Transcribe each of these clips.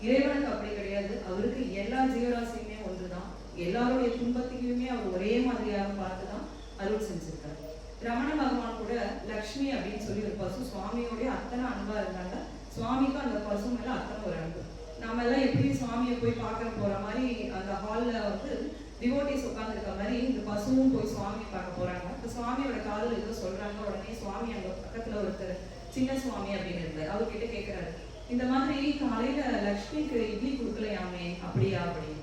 இறைவனுக்கு அப்படி கிடையாது. அவருக்கு எல்லா ஜீவராசியுமே ஒன்றுதான். எல்லாருடைய துன்பத்தையுமே அவர் ஒரே மாதிரியாக பார்த்துதான் அருள் செஞ்சிருக்காரு. ரமண பகவான் கூட லக்ஷ்மி அப்படின்னு சொல்லி ஒரு பசு சுவாமியோடைய அத்தனை அன்பா இருந்தாங்க. சுவாமிக்கும் அந்த பசு மேல அத்தனை ஒரு அன்பு. நம்ம எல்லாம் எப்படி சுவாமியை போய் பார்க்க போற மாதிரி அந்த ஹால்ல வந்து டிவோட்டிஸ் உட்காந்துருக்க மாதிரி இந்த பசுவும் போய் சுவாமியை பார்க்க போறாங்க. இப்போ சுவாமியோட காதல் ஏதோ சொல்றாங்க. உடனே சுவாமி அங்க பக்கத்துல ஒருத்தர் சின்ன சுவாமி அப்படின்னு இருந்தார். அவர்கிட்ட கேட்கிறாரு, இந்த மாதிரி காலையில லக்ஷ்மிக்கு இட்லி கொடுக்கலையாமே, அப்படியா அப்படின்னு.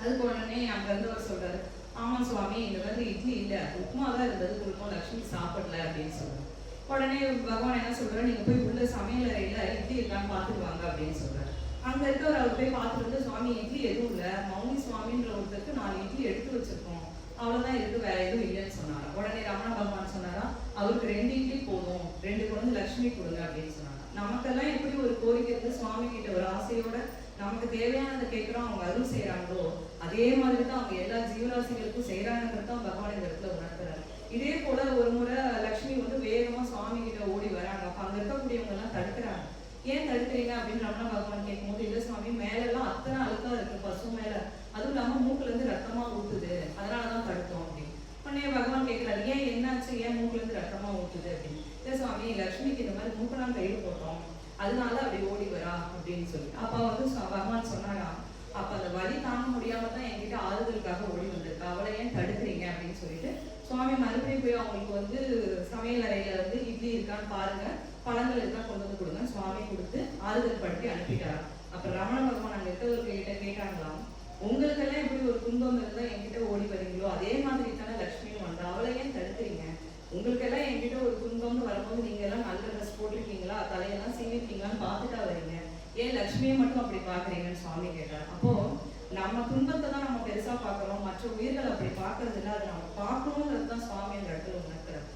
அதுக்கு உடனே அங்க இருந்தவர் சொல்றாரு, ஆமா சுவாமி, இந்த மாதிரி இட்லி இல்ல, உப்புமா தான் இருந்தது, கொடுக்கும், லக்ஷ்மி சாப்பிடல அப்படின்னு சொல்றாரு. உடனே பகவான் என்ன சொல்றாரு, நீங்க போய் உள்ள சமையல் அறையில இட்லி இருக்கான்னு பாத்துட்டு வாங்க அப்படின்னு சொல்றாரு. அங்க இருக்கவர் அவர் போய் பார்த்துட்டு வந்து, சுவாமி இட்லி எதுவும் இல்ல, மௌனி சுவாமின்ற ஒருத்தருக்கு 4 இட்லி எடுத்து வச்சிருக்கோம், அவ்வளவுதான் இருக்கு, வேற எதுவும் இல்லைன்னு சொன்னாரா. உடனே ரமண பகவான் சொன்னாரா, அவருக்கு 2 இட்லி போதும், 2 குழந்தை லட்சுமி கொடுங்க அப்படின்னு சொன்னாங்க. நமக்கெல்லாம் எப்படி ஒரு கோரிக்கை இருந்து சுவாமி கிட்ட ஒரு ஆசையோட நமக்கு தேவையானதை கேட்கிறோம், அவங்க அருள் செய்யறாங்களோ அதே மாதிரி தான் அவங்க எல்லா ஜீவராசிகளுக்கும் செய்யறாங்கிறது தான் பகவான் இந்த இடத்துல உணர்த்துறாரு. இதே போல ஒரு முறை லட்சுமி வந்து வேகமா சுவாமி கிட்ட ஓடி வராங்க. அப்ப அங்க இருக்கக்கூடியவங்க எல்லாம் தடுக்கிறாங்க. ஏன் தடுக்கிறீங்க அப்படின்னு ரமண பகவான் கேட்கும்போது, இல்ல சுவாமி, மேலெல்லாம் அத்தனை அழுக்கா இருக்கு பசு மேல, அதுவும் இல்லாம மூக்குல இருந்து ரத்தமா ஊத்துது, அதனாலதான் தடுத்தோம் அப்படின்னு. உடனே பகவான் கேட்கிறாரு, ஏன் என்னாச்சு, ஏன் மூக்குல இருந்து ரத்தமா ஊத்துது அப்படின்னு. இல்ல சுவாமி, லட்சுமிக்கு இந்த மாதிரி மூக்கெல்லாம் கையில் போட்டோம், அதனால அப்படி ஓடி வரா அப்படின்னு சொல்லி. அப்ப வந்து பகவான் சொன்னாரா, அப்ப அந்த வலி தாங்க முடியாம தான் என்கிட்ட ஆறுதலுக்காக ஓடி வந்திருக்கா, அவளை ஏன் தடுக்கிறீங்க அப்படின்னு சொல்லிட்டு சுவாமி மறுபடியும் போய் அவங்களுக்கு வந்து சமையல் அறையில வந்து இட்லி இருக்கான்னு பாருங்க, பழங்கள் இருக்கா கொண்டு வந்து கொடுங்க, சுவாமி கொடுத்து ஆறுதல் படுத்தி அனுப்பிட்டாரா. அப்ப ரமண பகவான் அங்க இருக்கவர்கிட்ட கேட்டாங்களாம், உங்களுக்கெல்லாம் எப்படி ஒரு துன்பம் இருந்தா என்கிட்ட ஓடி வரீங்களோ அதே மாதிரி தானே லட்சுமியும் வந்தா, அவளை ஏன் தடுக்கிறீங்க, உங்களுக்கெல்லாம் என்கிட்ட ஒரு துன்பம்னு வரும்போது நீங்க எல்லாம் நல்ல ட்ரெஸ் போட்டிருக்கீங்களா, தலையெல்லாம் சீவிருக்கீங்களான்னு பார்த்துட்டா வரீங்க, ஏன் லட்சுமியை மட்டும் அப்படி பாக்குறீங்கன்னு சுவாமி கேட்டார். அப்போ நம்ம துன்பத்தை தான் நம்ம பெருசா பார்க்கிறோம், மற்ற உயிர்கள் அப்படி பார்க்கறது இல்லை, அதை நம்ம பார்க்கணுங்கிறது தான் சுவாமி அந்த இடத்துல உணர்த்துறாரு.